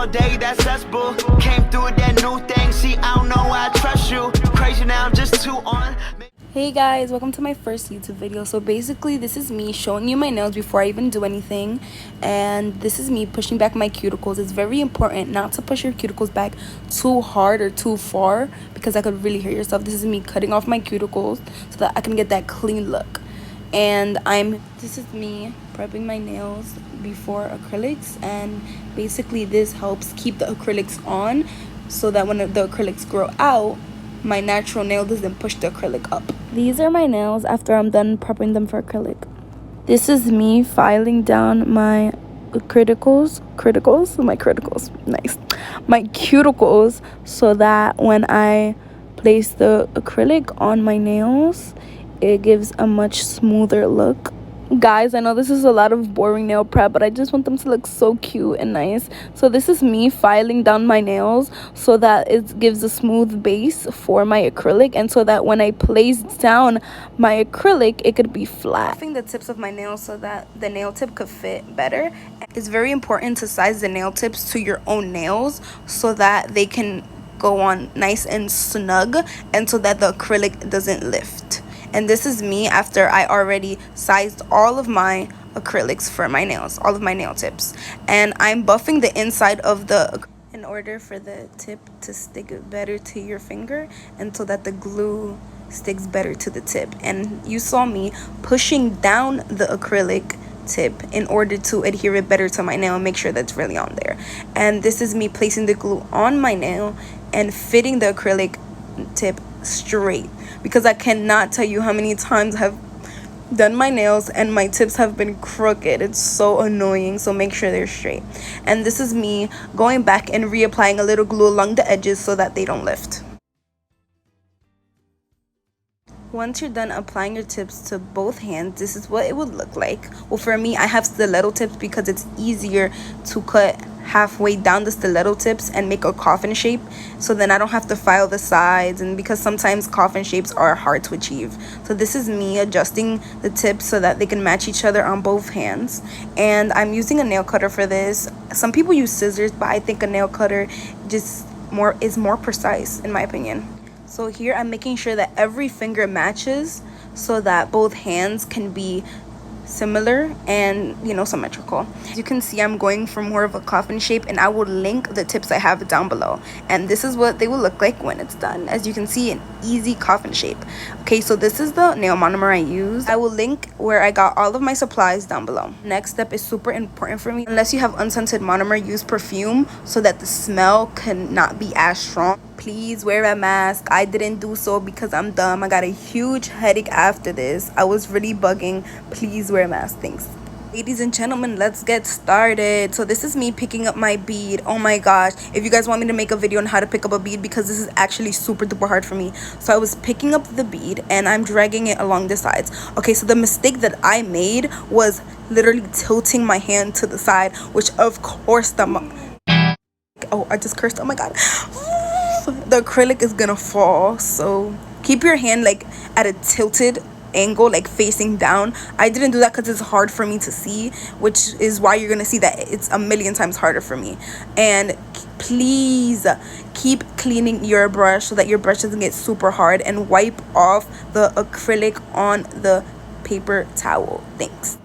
all day, that's us, boo. Came through with that new thing, see, I don't know why I trust you. Crazy now, I'm just too on. Hey guys, welcome to my first YouTube video. So basically this is me showing you my nails before I even do anything, and this is me pushing back my cuticles. It's very important not to push your cuticles back too hard or too far because that could really hurt yourself. This is me cutting off my cuticles so that I can get that clean look. And this is me prepping my nails before acrylics, and basically this helps keep the acrylics on so that when the acrylics grow out, my natural nail doesn't push the acrylic up. These are my nails after I'm done prepping them for acrylic. This is me filing down my cuticles, my cuticles, so that when I place the acrylic on my nails, it gives a much smoother look. Guys, I know this is a lot of boring nail prep, but I just want them to look so cute and nice. So this is me filing down my nails so that it gives a smooth base for my acrylic, and so that when I place down my acrylic, it could be flat. Buffing the tips of my nails so that the nail tip could fit better. It's very important to size the nail tips to your own nails so that they can go on nice and snug, and so that the acrylic doesn't lift. And this is me after I already sized all of my acrylics for my nails, all of my nail tips. And I'm buffing the inside of in order for the tip to stick better to your finger, and so that the glue sticks better to the tip. And you saw me pushing down the acrylic tip in order to adhere it better to my nail and make sure that's really on there. And this is me placing the glue on my nail and fitting the acrylic tip straight, because I cannot tell you how many times I've done my nails and my tips have been crooked. It's so annoying. So make sure they're straight. And this is me going back and reapplying a little glue along the edges so that they don't lift. Once you're done applying your tips to both hands, this is what it would look like. Well, for me, I have stiletto tips because it's easier to cut halfway down the stiletto tips and make a coffin shape, so then I don't have to file the sides, and because sometimes coffin shapes are hard to achieve. So this is me adjusting the tips so that they can match each other on both hands. And I'm using a nail cutter for this. Some people use scissors, but I think a nail cutter is more precise in my opinion. So here I'm making sure that every finger matches so that both hands can be similar and, you know, symmetrical. As you can see, I'm going for more of a coffin shape, and I will link the tips I have down below, and this is what they will look like when it's done. As you can see, an easy coffin shape. Okay, so this is the nail monomer I use. I will link where I got all of my supplies down below. Next step is super important for me. Unless you have unscented monomer, use perfume so that the smell cannot be as strong. Please wear a mask. I didn't do so because I'm dumb. I got a huge headache after this. I was really bugging. Please wear a mask. Thanks. Ladies and gentlemen, let's get started. So this is me picking up my bead. Oh my gosh, if you guys want me to make a video on how to pick up a bead, because this is actually super duper hard for me. So I was picking up the bead and I'm dragging it along the sides. Okay, so the mistake that I made was literally tilting my hand to the side, which of course I just cursed. Oh my god. The acrylic is gonna fall, so keep your hand like at a tilted angle, like facing down. I didn't do that because it's hard for me to see, which is why you're gonna see that it's a million times harder for me. And please keep cleaning your brush so that your brush doesn't get super hard, and wipe off the acrylic on the paper towel. Thanks.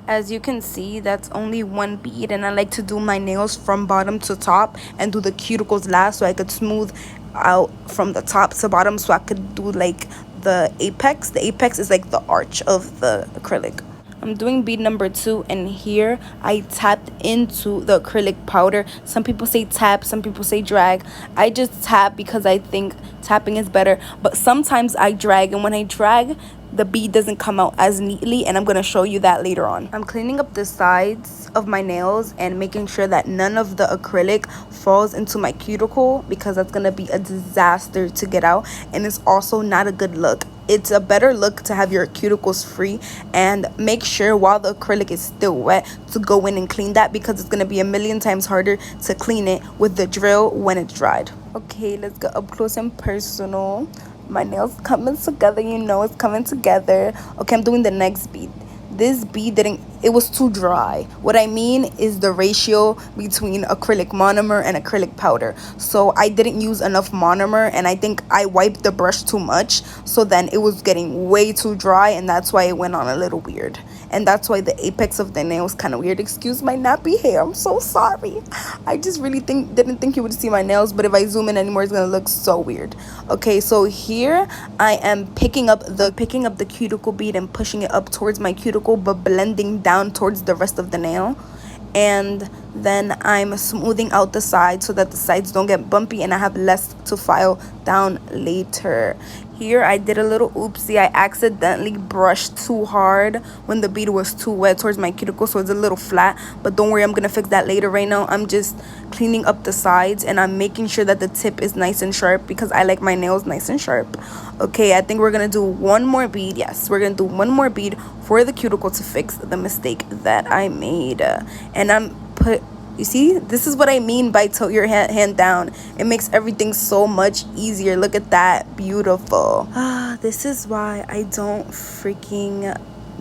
As you can see, that's only one bead, and I like to do my nails from bottom to top and do the cuticles last so I could smooth out from the top to bottom, so I could do like the apex. The apex is like the arch of the acrylic. I'm doing bead number 2, and here I tapped into the acrylic powder. Some people say tap, some people say drag. I just tap because I think tapping is better, but sometimes I drag, and when I drag, the bead doesn't come out as neatly, and I'm going to show you that later on. I'm cleaning up the sides of my nails and making sure that none of the acrylic falls into my cuticle, because that's going to be a disaster to get out, and it's also not a good look. It's a better look to have your cuticles free, and make sure while the acrylic is still wet to go in and clean that, because it's going to be a million times harder to clean it with the drill when it's dried. Okay, let's go up close and personal. My nails coming together, you know it's coming together. Okay, I'm doing the next bead. this bead didn't, it was too dry. What I mean is the ratio between acrylic monomer and acrylic powder. So I didn't use enough monomer, and I think I wiped the brush too much, so then it was getting way too dry, and that's why it went on a little weird. And that's why the apex of the nail is kind of weird. Excuse my nappy hair, I'm so sorry. I just really didn't think you would see my nails, but if I zoom in anymore, it's gonna look so weird. Okay, so here I am picking up the cuticle bead and pushing it up towards my cuticle, but blending down towards the rest of the nail. And then I'm smoothing out the sides so that the sides don't get bumpy and I have less to file down later. Here I did a little oopsie. I accidentally brushed too hard when the bead was too wet towards my cuticle, so it's a little flat, but don't worry, I'm gonna fix that later. Right now I'm just cleaning up the sides and I'm making sure that the tip is nice and sharp because I like my nails nice and sharp. Okay, I think we're gonna do one more bead. Yes, we're gonna do one more bead for the cuticle to fix the mistake that I made. And you see, this is what I mean by tilt your hand down. It makes everything so much easier. Look at that, beautiful. This is why I don't freaking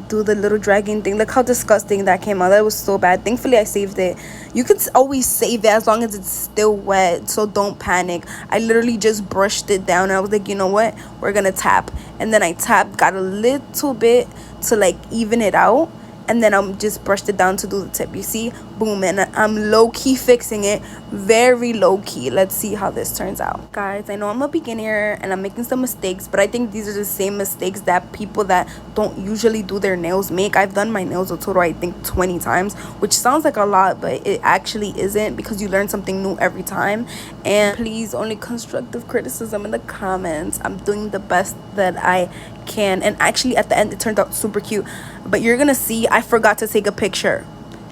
do the little dragging thing. Look how disgusting that came out. That was so bad. Thankfully I saved it. You could always save it as long as it's still wet, so don't panic. I literally just brushed it down and I was like, you know what, we're gonna tap. And then I tapped, got a little bit to like even it out, and then I'm just brushed it down to do the tip. You see, boom, and I'm low-key fixing it, very low-key. Let's see how this turns out. Guys, I know I'm a beginner and I'm making some mistakes, but I think these are the same mistakes that people that don't usually do their nails make. I've done my nails a total, I think, 20 times, which sounds like a lot, but it actually isn't, because you learn something new every time. And please, only constructive criticism in the comments. I'm doing the best that I can, and actually at the end it turned out super cute, but you're gonna see I forgot to take a picture.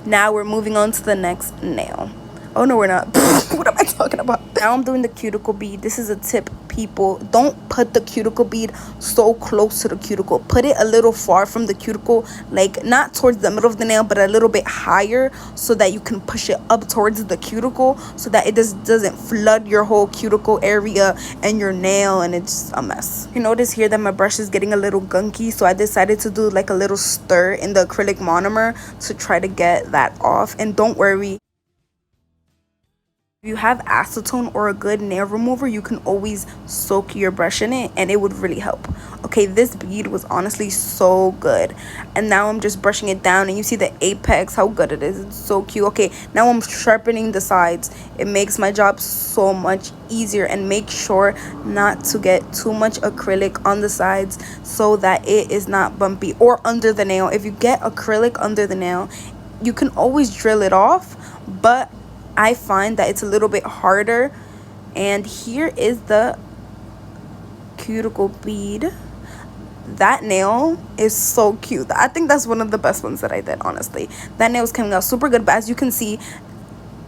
Now we're moving on to the next nail. Oh no, we're not. What am I talking about? Now I'm doing the cuticle bead. This is a tip, people. Don't put the cuticle bead so close to the cuticle. Put it a little far from the cuticle, like not towards the middle of the nail, but a little bit higher, so that you can push it up towards the cuticle, so that it just doesn't flood your whole cuticle area and your nail, and it's a mess. You notice here that my brush is getting a little gunky, so I decided to do like a little stir in the acrylic monomer to try to get that off. And don't worry, if you have acetone or a good nail remover, you can always soak your brush in it and it would really help. Okay, this bead was honestly so good. And now I'm just brushing it down and you see the apex, how good it is. It's so cute. Okay, now I'm sharpening the sides. It makes my job so much easier. And make sure not to get too much acrylic on the sides so that it is not bumpy, or under the nail. If you get acrylic under the nail, you can always drill it off, but I find that it's a little bit harder. And here is the cuticle bead. That nail is so cute. I think that's one of the best ones that I did, honestly. That nail is coming out super good, but as you can see,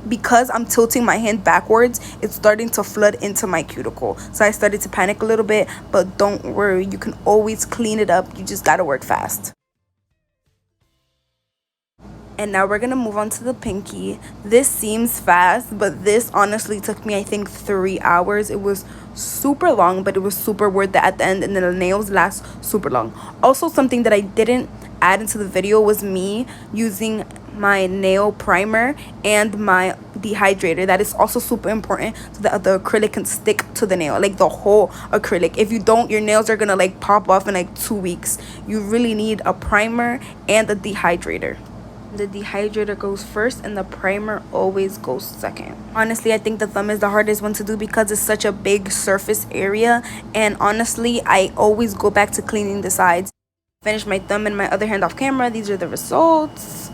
because I'm tilting my hand backwards, it's starting to flood into my cuticle. So I started to panic a little bit, but don't worry, you can always clean it up. You just gotta work fast. And now we're gonna move on to the pinky. This seems fast, but this honestly took me, I think, 3 hours. It was super long, but it was super worth it at the end, and then the nails last super long. Also, something that I didn't add into the video was me using my nail primer and my dehydrator. That is also super important, so that the acrylic can stick to the nail, like the whole acrylic. If you don't, your nails are gonna like pop off in like 2 weeks. You really need a primer and a dehydrator. The dehydrator goes first and the primer always goes second. Honestly, I think the thumb is the hardest one to do because it's such a big surface area, and honestly I always go back to cleaning the sides. Finish my thumb and my other hand off camera. These are the results.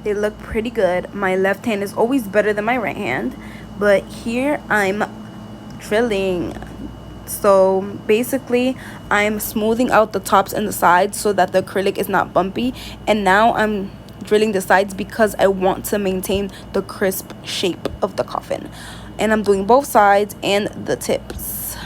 They look pretty good. My left hand is always better than my right hand, but here I'm drilling. So basically I'm smoothing out the tops and the sides so that the acrylic is not bumpy, and now I'm drilling the sides because I want to maintain the crisp shape of the coffin. And I'm doing both sides and the tips.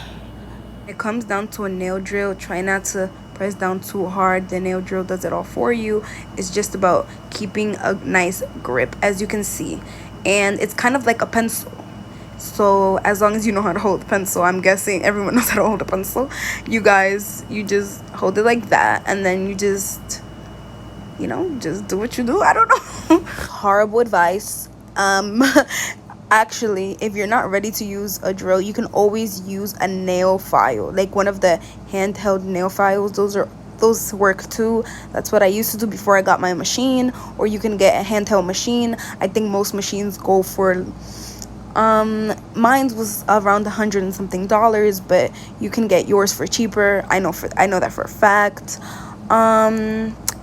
It comes down to a nail drill. Try not to press down too hard. The nail drill does it all for you. It's just about keeping a nice grip, as you can see. And it's kind of like a pencil. So as long as you know how to hold a pencil, I'm guessing everyone knows how to hold a pencil. You guys, you just hold it like that, and then you just you know, just do what you do. I don't know. Horrible advice. Actually, if you're not ready to use a drill, you can always use a nail file, like one of the handheld nail files. Those work too. That's what I used to do before I got my machine. Or you can get a handheld machine. I think most machines go for mine was around $100 and something, but you can get yours for cheaper. I know that for a fact.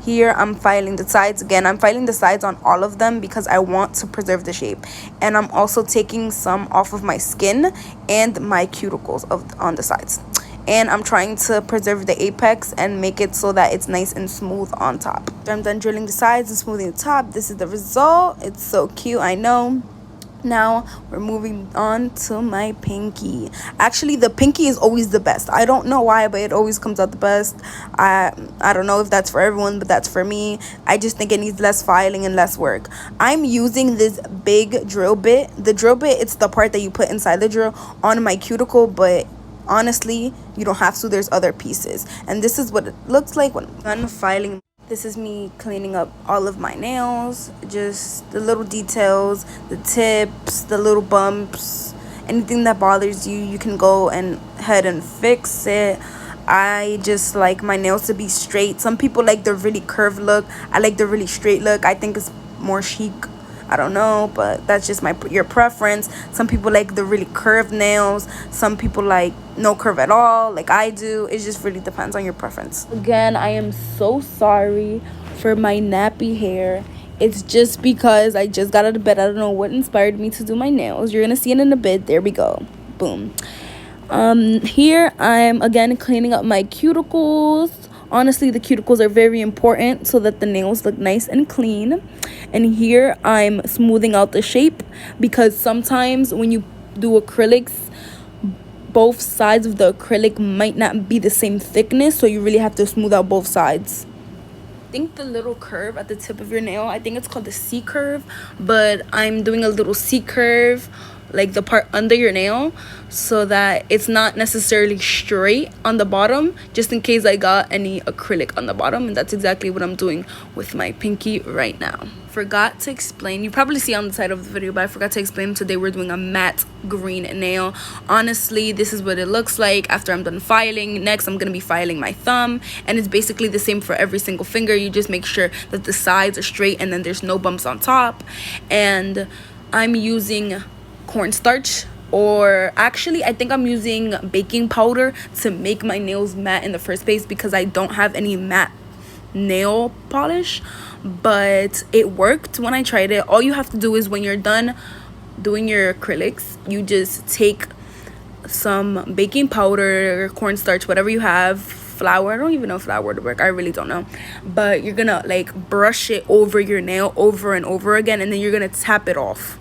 Here I'm filing the sides. Again, I'm filing the sides on all of them because I want to preserve the shape, and I'm also taking some off of my skin and my cuticles on the sides, and I'm trying to preserve the apex and make it so that it's nice and smooth on top. I'm done drilling the sides and smoothing the top. This is the result. It's so cute, I know. Now we're moving on to my pinky. Actually, the pinky is always the best. I don't know why, but it always comes out the best. I don't know if that's for everyone, but that's for me. I just think it needs less filing and less work. I'm using this big drill bit. The drill bit, it's the part that you put inside the drill, on my cuticle, but honestly, you don't have to. There's other pieces, and this is what it looks like when I'm filing. This is me cleaning up all of my nails, just the little details, the tips, the little bumps, anything that bothers you, you can go and ahead and fix it. I just like my nails to be straight. Some people like the really curved look. I like the really straight look. I think it's more chic. I don't know, but that's just your preference. Some people like the really curved nails. Some people like no curve at all, like I do. It just really depends on your preference. Again, I am so sorry for my nappy hair. It's just because I just got out of bed. I don't know what inspired me to do my nails. You're gonna see it in a bit. There we go. Boom. Here I'm again cleaning up my cuticles. Honestly, the cuticles are very important so that the nails look nice and clean. And here I'm smoothing out the shape, because sometimes when you do acrylics, both sides of the acrylic might not be the same thickness, so you really have to smooth out both sides. I think the little curve at the tip of your nail, I think it's called the C curve, but I'm doing a little C curve, like the part under your nail, so that it's not necessarily straight on the bottom, just in case I got any acrylic on the bottom. And that's exactly what I'm doing with my pinky right now. Forgot to explain, you probably see on the side of the video, but I forgot to explain, today we're doing a matte green nail. Honestly, this is what it looks like after I'm done filing. Next, I'm gonna be filing my thumb, and it's basically the same for every single finger. You just make sure that the sides are straight and then there's no bumps on top. And I'm using cornstarch, or actually I think I'm using baking powder to make my nails matte in the first place, because I don't have any matte nail polish. But it worked when I tried it. All you have to do is, when you're done doing your acrylics, you just take some baking powder, cornstarch, whatever you have, flour. I don't even know if flour would work. I really don't know. But you're gonna like brush it over your nail over and over again, and then you're gonna tap it off.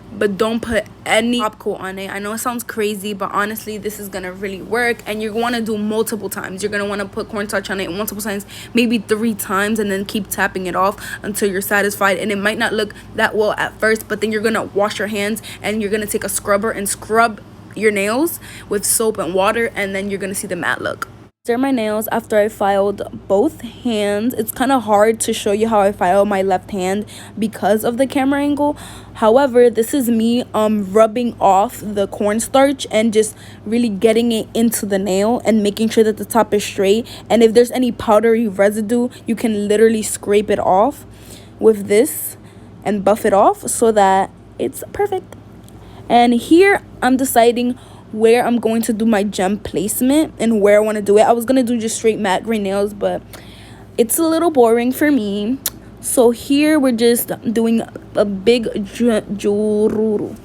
But don't put any top coat on it. I know it sounds crazy, but honestly, this is gonna really work. And you're gonna do multiple times. You're gonna want to put cornstarch on it multiple times, maybe 3 times, and then keep tapping it off until you're satisfied. And it might not look that well at first, but then you're gonna wash your hands, and you're gonna take a scrubber and scrub your nails with soap and water, and then you're gonna see the matte look. These are my nails after I filed both hands. It's kind of hard to show you how I file my left hand because of the camera angle. However, this is me rubbing off the cornstarch and just really getting it into the nail and making sure that the top is straight. And if there's any powdery residue, you can literally scrape it off with this and buff it off so that it's perfect. And here I'm deciding where I'm going to do my gem placement and where I want to do it. I was going to do just straight matte green nails, but it's a little boring for me. So here we're just doing a big jewel.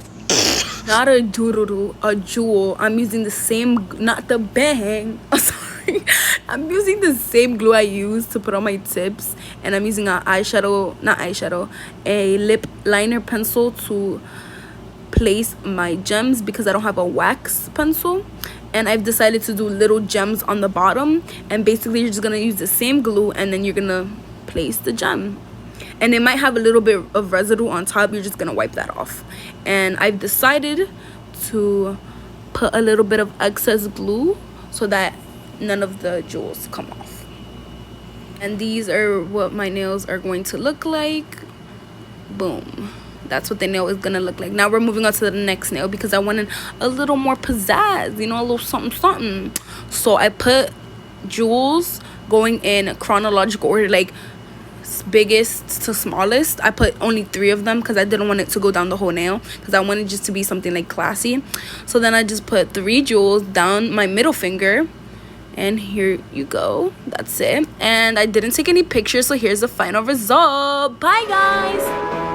Not a jewel, a jewel. I'm using the same, not the bang. Oh, sorry. I'm using the same glue I use to put on my tips. And I'm using a lip liner pencil to place my gems, because I don't have a wax pencil. And I've decided to do little gems on the bottom, and basically you're just gonna use the same glue, and then you're gonna place the gem, and it might have a little bit of residue on top. You're just gonna wipe that off. And I've decided to put a little bit of excess glue so that none of the jewels come off. And these are what my nails are going to look like. Boom. That's what the nail is gonna look like. Now we're moving on to the next nail because I wanted a little more pizzazz, you know, a little something something. So I put jewels going in chronological order, like biggest to smallest. I put only 3 of them because I didn't want it to go down the whole nail, because I wanted just to be something like classy. So then I just put 3 jewels down my middle finger, and here you go. That's it. And I didn't take any pictures, so here's the final result. Bye guys.